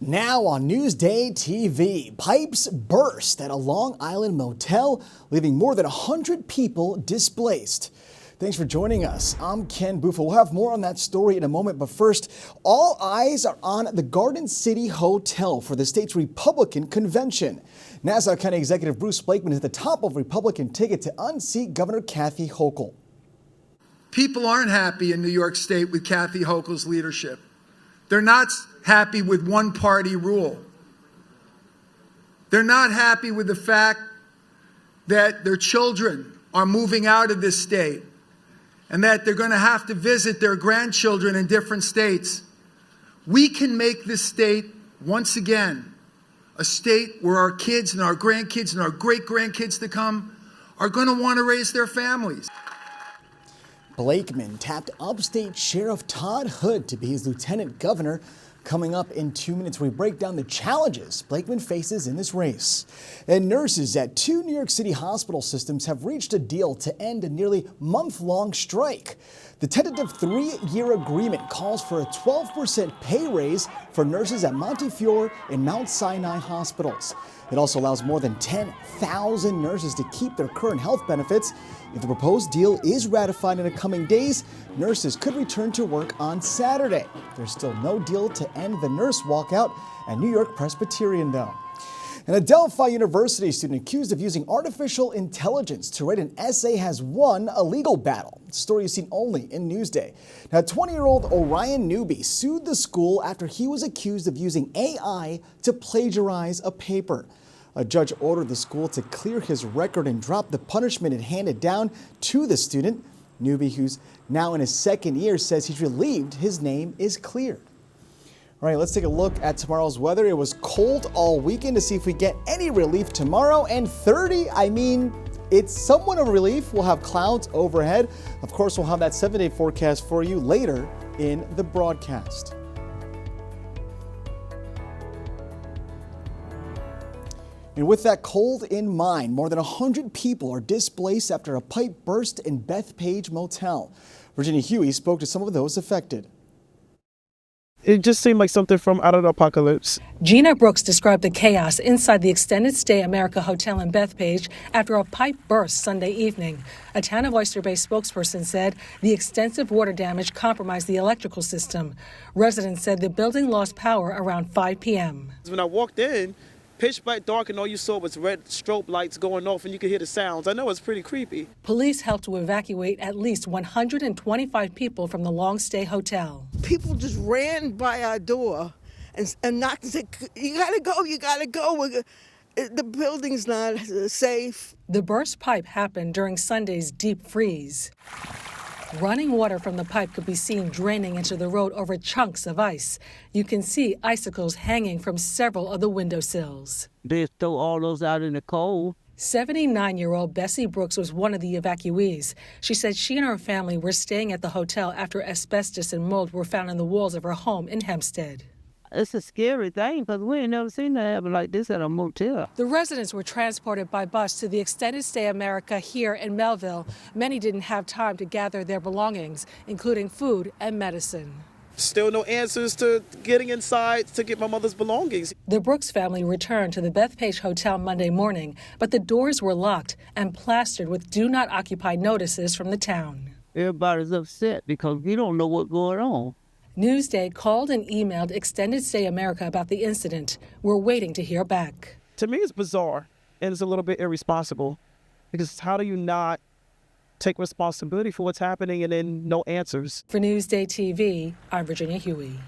Now on Newsday TV, pipes burst at a Long Island motel, leaving more than 100 people displaced. Thanks for joining us. I'm Ken Buffa. We'll have more on that story in a moment, but first, all eyes are on the Garden City Hotel for the state's Republican convention. Nassau County Executive Bruce Blakeman is at the top of Republican ticket to unseat Governor Kathy Hochul. People aren't happy in New York State with Kathy Hochul's leadership. They're not happy with one-party rule. They're not happy with the fact that their children are moving out of this state and that they're going to have to visit their grandchildren in different states. We can make this state, once again, a state where our kids and our grandkids and our great-grandkids to come are going to want to raise their families. Blakeman tapped upstate Sheriff Todd Hood to be his lieutenant governor. Coming up in 2 minutes, we break down the challenges Blakeman faces in this race. And nurses at 2 New York City hospital systems have reached a deal to end a nearly month-long strike. The tentative 3-year agreement calls for a 12% pay raise for nurses at Montefiore and Mount Sinai hospitals. It also allows more than 10,000 nurses to keep their current health benefits. If the proposed deal is ratified in the coming days, nurses could return to work on Saturday. There's still no deal to end the nurse walkout at New York Presbyterian, though. And a Delphi University student accused of using artificial intelligence to write an essay has won a legal battle. The story is seen only in Newsday. Now, 20-year-old Orion Newby sued the school after he was accused of using AI to plagiarize a paper. A judge ordered the school to clear his record and drop the punishment it handed down to the student. Newby, who's now in his second year, says he's relieved his name is cleared. All right, let's take a look at tomorrow's weather. It was cold all weekend to see if we get any relief tomorrow. And 30, it's somewhat of a relief. We'll have clouds overhead. Of course, we'll have that 7-day forecast for you later in the broadcast. And with that cold in mind, more than 100 people are displaced after a pipe burst in Bethpage Motel. Virginia Huey spoke to some of those affected. It just seemed like something from out of the apocalypse. Gina Brooks described the chaos inside the Extended Stay America Hotel in Bethpage after a pipe burst Sunday evening. A Town of Oyster Bay spokesperson said the extensive water damage compromised the electrical system. Residents said the building lost power around 5 p.m. When I walked in, pitch black dark, and all you saw was red strobe lights going off, and you could hear the sounds. I know it's pretty creepy. Police helped to evacuate at least 125 people from the long stay hotel. People just ran by our door and knocked and said, you gotta go. The building's not safe. The burst pipe happened during Sunday's deep freeze. Running water from the pipe could be seen draining into the road over chunks of ice. You can see icicles hanging from several of the windowsills. They throw all those out in the cold. 79-year-old Bessie Brooks was one of the evacuees. She said she and her family were staying at the hotel after asbestos and mold were found in the walls of her home in Hempstead. It's a scary thing because we ain't never seen that happen like this at a motel. The residents were transported by bus to the Extended Stay America here in Melville. Many didn't have time to gather their belongings, including food and medicine. Still no answers to getting inside to get my mother's belongings. The Brooks family returned to the Bethpage Hotel Monday morning, but the doors were locked and plastered with do not occupy notices from the town. Everybody's upset because we don't know what's going on. Newsday called and emailed Extended Stay America about the incident. We're waiting to hear back. To me, it's bizarre, and it's a little bit irresponsible, because how do you not take responsibility for what's happening and then no answers? For Newsday TV, I'm Virginia Huey.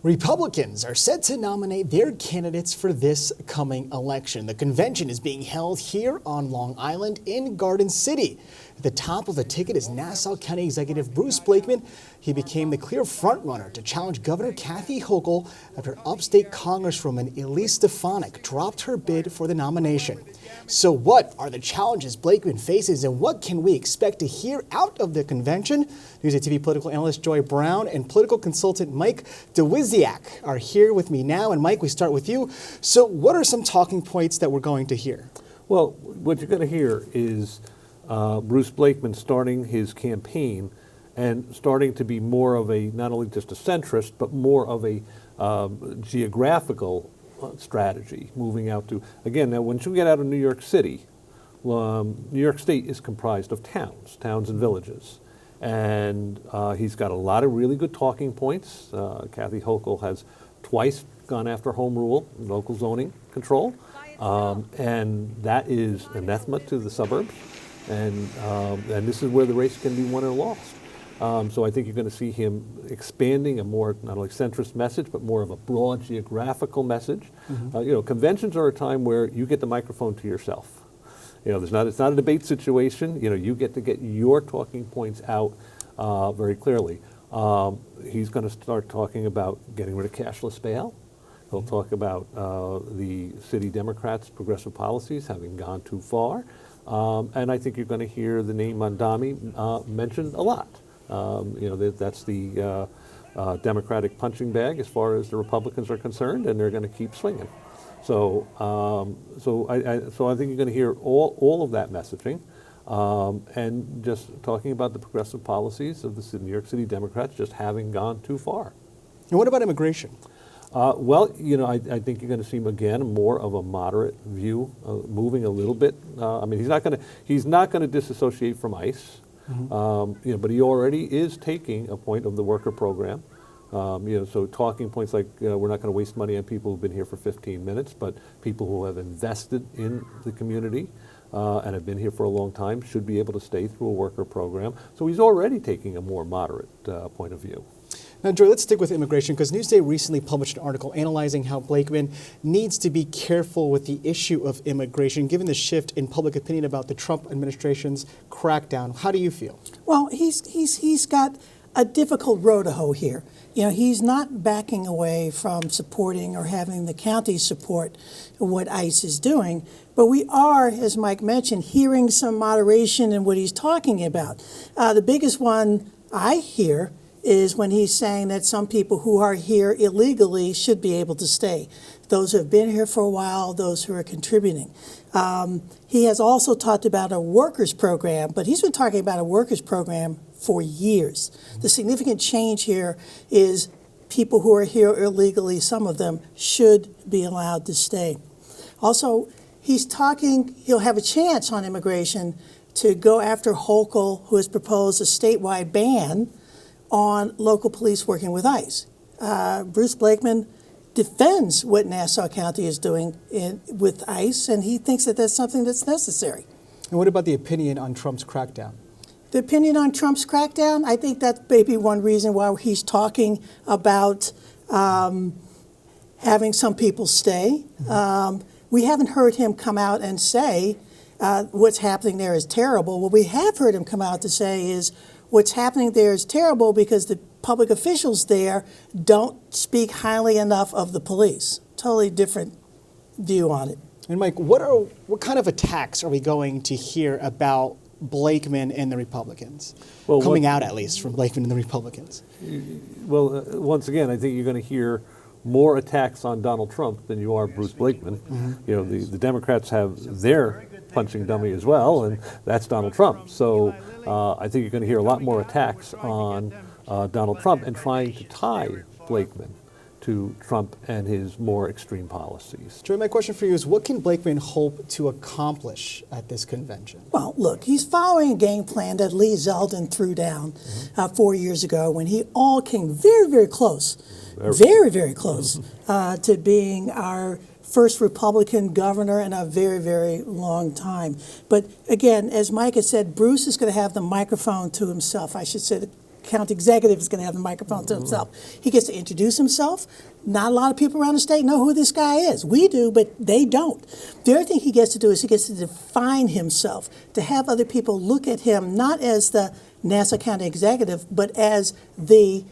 Republicans are set to nominate their candidates for this coming election. The convention is being held here on Long Island in Garden City. At the top of the ticket is Nassau County Executive Bruce Blakeman. He became the clear frontrunner to challenge Governor Kathy Hochul after upstate Congresswoman Elise Stefanik dropped her bid for the nomination. So what are the challenges Blakeman faces and what can we expect to hear out of the convention? Newsday TV political analyst Joy Brown and political consultant Mike DeWiziak are here with me now. And Mike, we start with you. So what are some talking points that we're going to hear? Well, what you're going to hear is Bruce Blakeman starting his campaign and starting to be more of a, not only just a centrist, but more of a geographical strategy, moving out to, again, now once you get out of New York City, New York State is comprised of towns and villages. And he's got a lot of really good talking points. Kathy Hochul has twice gone after home rule, local zoning control, and that is anathema to the suburbs. And this is where the race can be won or lost. So I think you're going to see him expanding a more, not only centrist message, but more of a broad geographical message. Conventions are a time where you get the microphone to yourself. It's not a debate situation. You get to get your talking points out very clearly. He's going to start talking about getting rid of cashless bail. He'll talk about the city Democrats' progressive policies having gone too far. And I think you're going to hear the name Mondami mentioned a lot. That's the Democratic punching bag as far as the Republicans are concerned, and they're going to keep swinging. So I think you're going to hear all of that messaging, and just talking about the progressive policies of the New York City Democrats just having gone too far. And what about immigration? I think you're going to see again more of a moderate view, moving a little bit. He's not going to disassociate from ICE, but he already is taking a point of the worker program. So talking points like we're not going to waste money on people who've been here for 15 minutes, but people who have invested in the community and have been here for a long time should be able to stay through a worker program. So he's already taking a more moderate point of view. Now, Joy, let's stick with immigration, because Newsday recently published an article analyzing how Blakeman needs to be careful with the issue of immigration, given the shift in public opinion about the Trump administration's crackdown. How do you feel? Well, he's got a difficult row to hoe here. He's not backing away from supporting or having the county support what ICE is doing, but we are, as Mike mentioned, hearing some moderation in what he's talking about. The biggest one I hear is when he's saying that some people who are here illegally should be able to stay. Those who have been here for a while, those who are contributing. He has also talked about a workers program, but he's been talking about a workers program for years. The significant change here is people who are here illegally, some of them should be allowed to stay. Also, he'll have a chance on immigration to go after Hochul, who has proposed a statewide ban on local police working with ICE. Bruce Blakeman defends what Nassau County is doing with ICE, and he thinks that that's something that's necessary. And what about the opinion on Trump's crackdown? The opinion on Trump's crackdown, I think that's maybe one reason why he's talking about having some people stay. We haven't heard him come out and say what's happening there is terrible. What we have heard him come out to say is what's happening there is terrible because the public officials there don't speak highly enough of the police. Totally different view on it. And Mike, what kind of attacks are we going to hear about Blakeman and the Republicans? Well, coming out at least from Blakeman and the Republicans. Well, once again, I think you're going to hear more attacks on Donald Trump than you are Bruce Blakeman. The Democrats have their punching dummy as well, and that's Donald Trump. So I think you're going to hear a lot more attacks on Donald Trump and trying to tie Blakeman to Trump and his more extreme policies. Joy, my question for you is, what can Blakeman hope to accomplish at this convention? Well, look, he's following a game plan that Lee Zeldin threw down 4 years ago when he all came very, very close, very, very close to being our first Republican governor in a very, very long time. But again, as Mike has said, Bruce is going to have the microphone to himself. I should say the county executive is going to have the microphone to himself. He gets to introduce himself. Not a lot of people around the state know who this guy is. We do, but they don't. The other thing he gets to do is he gets to define himself, to have other people look at him not as the Nassau County executive, but as the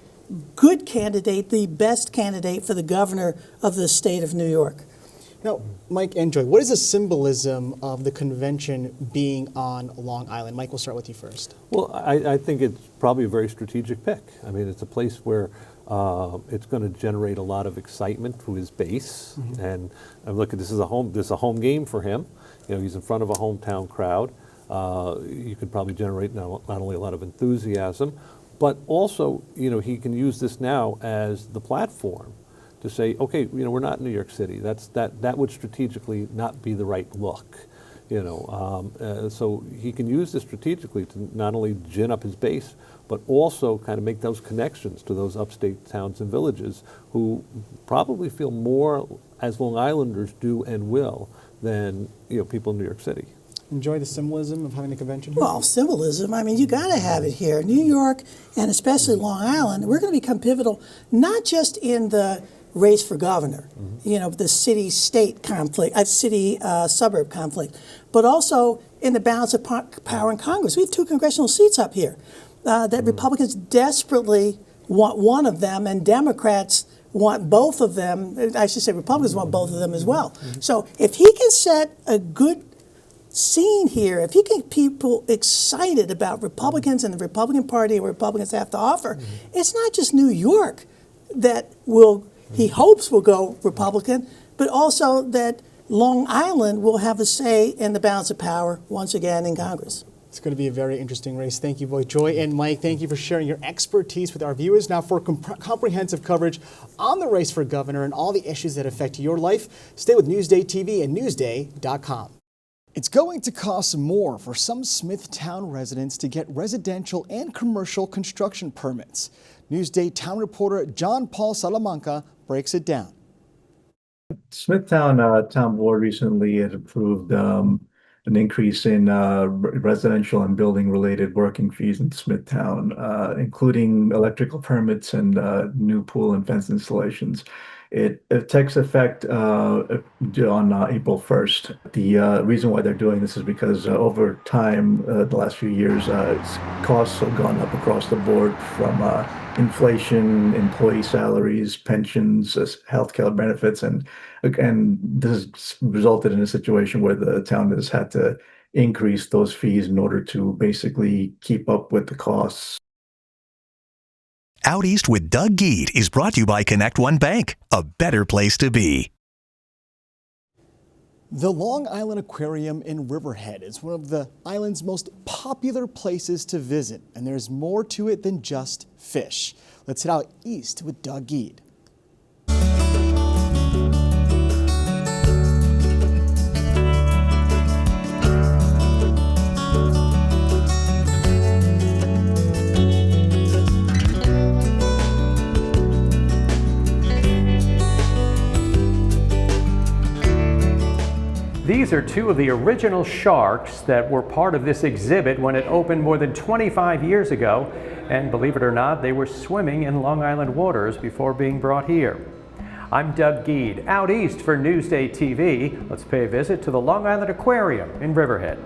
good candidate, the best candidate for the governor of the state of New York. Now, Mike and Joy, what is the symbolism of the convention being on Long Island? Mike, we'll start with you first. Well, I think it's probably a very strategic pick. I mean, it's a place where it's going to generate a lot of excitement to his base. And look, this is a home game for him. He's in front of a hometown crowd. You could probably generate not only a lot of enthusiasm, But also, he can use this now as the platform to say, okay, we're not New York City. That would strategically not be the right look. So he can use this strategically to not only gin up his base, but also kind of make those connections to those upstate towns and villages who probably feel more as Long Islanders do and will than people in New York City. Enjoy the symbolism of having a convention here? Well, symbolism, I mean, you got to have it here. New York, and especially Long Island, we're going to become pivotal, not just in the race for governor, the city-state conflict, city-suburb conflict, but also in the balance of power in Congress. We have 2 congressional seats up here that Republicans desperately want one of them, and Democrats want both of them. I should say Republicans want both of them as well. So if he can set a good scene here, if he can get people excited about Republicans and the Republican Party and what Republicans have to offer, it's not just New York that he hopes will go Republican, but also that Long Island will have a say in the balance of power once again in Congress. It's going to be a very interesting race. Thank you, both Joy and Mike. Thank you for sharing your expertise with our viewers. Now, for comprehensive coverage on the race for governor and all the issues that affect your life, stay with Newsday TV and Newsday.com. It's going to cost more for some Smithtown residents to get residential and commercial construction permits. Newsday town reporter John Paul Salamanca breaks it down. Smithtown Town Board recently had approved an increase in residential and building-related working fees in Smithtown, including electrical permits and new pool and fence installations. It takes effect on April 1st. The reason why they're doing this is because over time, the last few years, costs have gone up across the board from inflation, employee salaries, pensions, healthcare benefits, and this has resulted in a situation where the town has had to increase those fees in order to basically keep up with the costs. Out East with Doug Geed is brought to you by Connect One Bank, a better place to be. The Long Island Aquarium in Riverhead is one of the island's most popular places to visit, and there's more to it than just fish. Let's head out east with Doug Geed. These are 2 of the original sharks that were part of this exhibit when it opened more than 25 years ago. And believe it or not, they were swimming in Long Island waters before being brought here. I'm Doug Geed, out east for Newsday TV. Let's pay a visit to the Long Island Aquarium in Riverhead.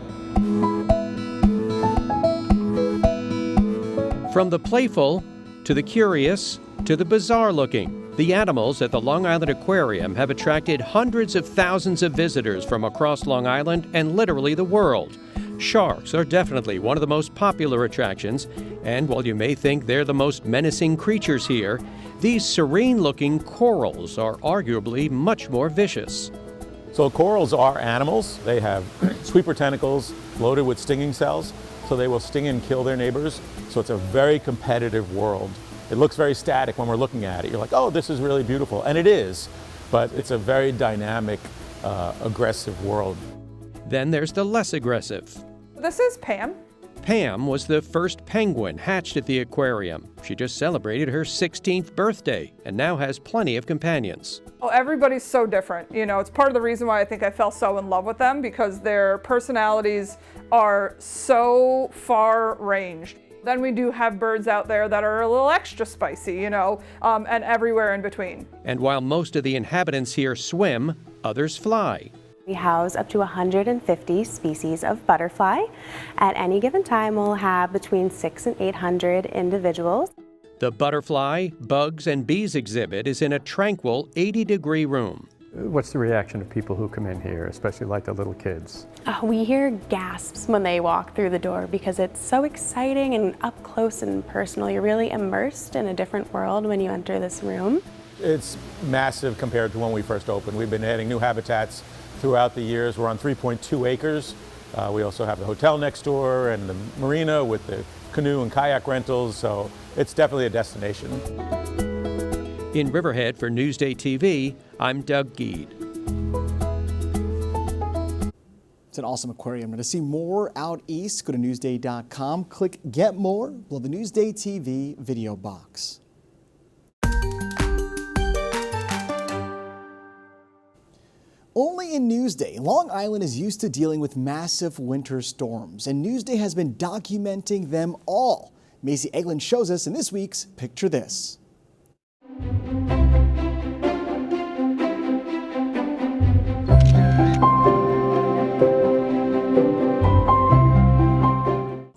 From the playful to the curious to the bizarre looking, the animals at the Long Island Aquarium have attracted hundreds of thousands of visitors from across Long Island and literally the world. Sharks are definitely one of the most popular attractions, and while you may think they're the most menacing creatures here, these serene-looking corals are arguably much more vicious. So corals are animals. They have sweeper tentacles loaded with stinging cells, so they will sting and kill their neighbors. So it's a very competitive world. It looks very static when we're looking at it. You're like, oh, this is really beautiful. And it is, but it's a very dynamic, aggressive world. Then there's the less aggressive. This is Pam. Pam was the first penguin hatched at the aquarium. She just celebrated her 16th birthday and now has plenty of companions. Well, everybody's so different. It's part of the reason why I think I fell so in love with them, because their personalities are so far ranged. Then we do have birds out there that are a little extra spicy, and everywhere in between. And while most of the inhabitants here swim, others fly. We house up to 150 species of butterfly. At any given time, we'll have between 600 and 800 individuals. The butterfly, bugs, and bees exhibit is in a tranquil 80-degree room. What's the reaction of people who come in here, especially like the little kids? We hear gasps when they walk through the door because it's so exciting and up close and personal. You're really immersed in a different world when you enter this room. It's massive compared to when we first opened. We've been adding new habitats throughout the years. We're on 3.2 acres. We also have the hotel next door and the marina with the canoe and kayak rentals, so it's definitely a destination. In Riverhead for Newsday TV, I'm Doug Geed. It's an awesome aquarium. To see more out east, go to Newsday.com. Click Get More below the Newsday TV video box. Only in Newsday, Long Island is used to dealing with massive winter storms, and Newsday has been documenting them all. Macy Eglin shows us in this week's Picture This.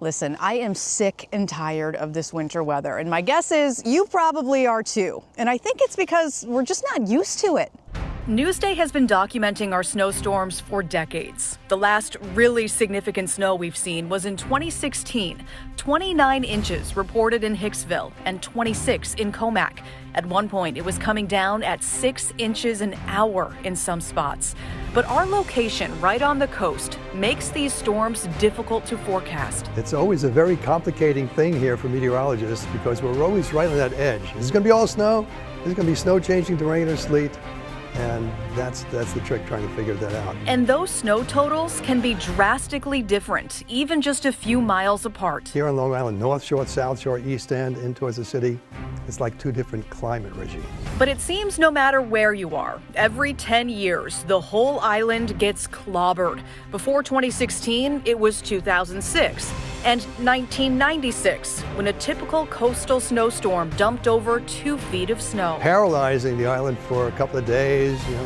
Listen, I am sick and tired of this winter weather, and my guess is you probably are too. And I think it's because we're just not used to it. Newsday has been documenting our snowstorms for decades. The last really significant snow we've seen was in 2016, 29 inches reported in Hicksville and 26 in Comac. At one point, it was coming down at 6 inches an hour in some spots. But our location right on the coast makes these storms difficult to forecast. It's always a very complicating thing here for meteorologists because we're always right on that edge. Is it going to be all snow? Is it going to be snow changing to rain or sleet? And that's the trick, trying to figure that out. And those snow totals can be drastically different, even just a few miles apart. Here on Long Island, North Shore, South Shore, East End, in towards the city, it's like two different climate regimes. But it seems no matter where you are, every 10 years, the whole island gets clobbered. Before 2016, it was 2006. And 1996, when a typical coastal snowstorm dumped over 2 feet of snow. Paralyzing the island for a couple of days.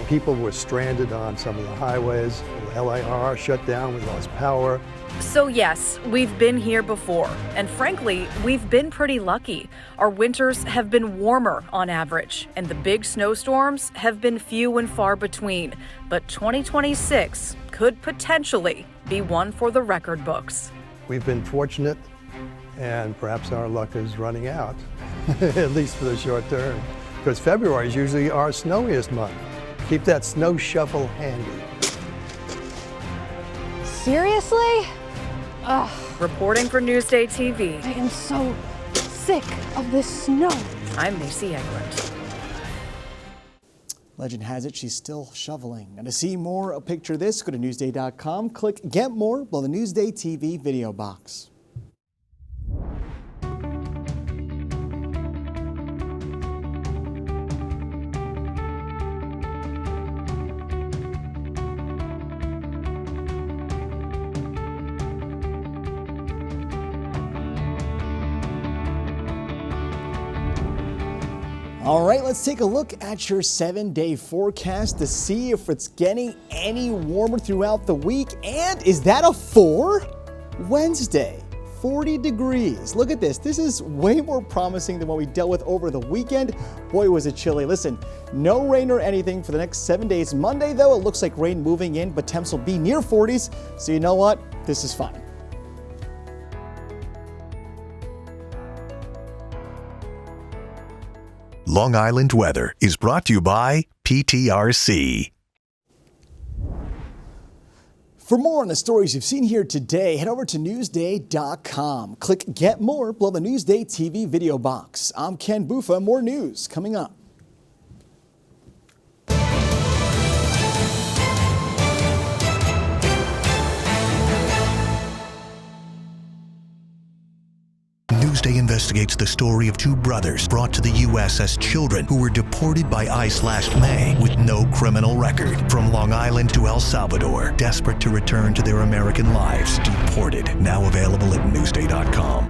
People were stranded on some of the highways. LIR shut down, we lost power. So yes, we've been here before, and frankly, we've been pretty lucky. Our winters have been warmer on average, and the big snowstorms have been few and far between. But 2026 could potentially be one for the record books. We've been fortunate, and perhaps our luck is running out, at least for the short term, because February is usually our snowiest month. Keep that snow shovel handy. Seriously? Ugh. Reporting for Newsday TV. I am so sick of this snow. I'm Macy Eglin. Legend has it she's still shoveling. And to see more, a picture this, go to Newsday.com. Click Get More below the Newsday TV video box. All right, let's take a look at your 7-day forecast to see if it's getting any warmer throughout the week. And is that a 4? Wednesday, 40 degrees. Look at this. This is way more promising than what we dealt with over the weekend. Boy, was it chilly. Listen, no rain or anything for the next 7 days. Monday, though, it looks like rain moving in, but temps will be near 40s. So you know what? This is fine. Long Island weather is brought to you by PTRC. For more on the stories you've seen here today, head over to Newsday.com. Click Get More below the Newsday TV video box. I'm Ken Bufa. More news coming up. Newsday investigates the story of 2 brothers brought to the U.S. as children who were deported by ICE last May with no criminal record. From Long Island to El Salvador, desperate to return to their American lives. Deported, now available at Newsday.com.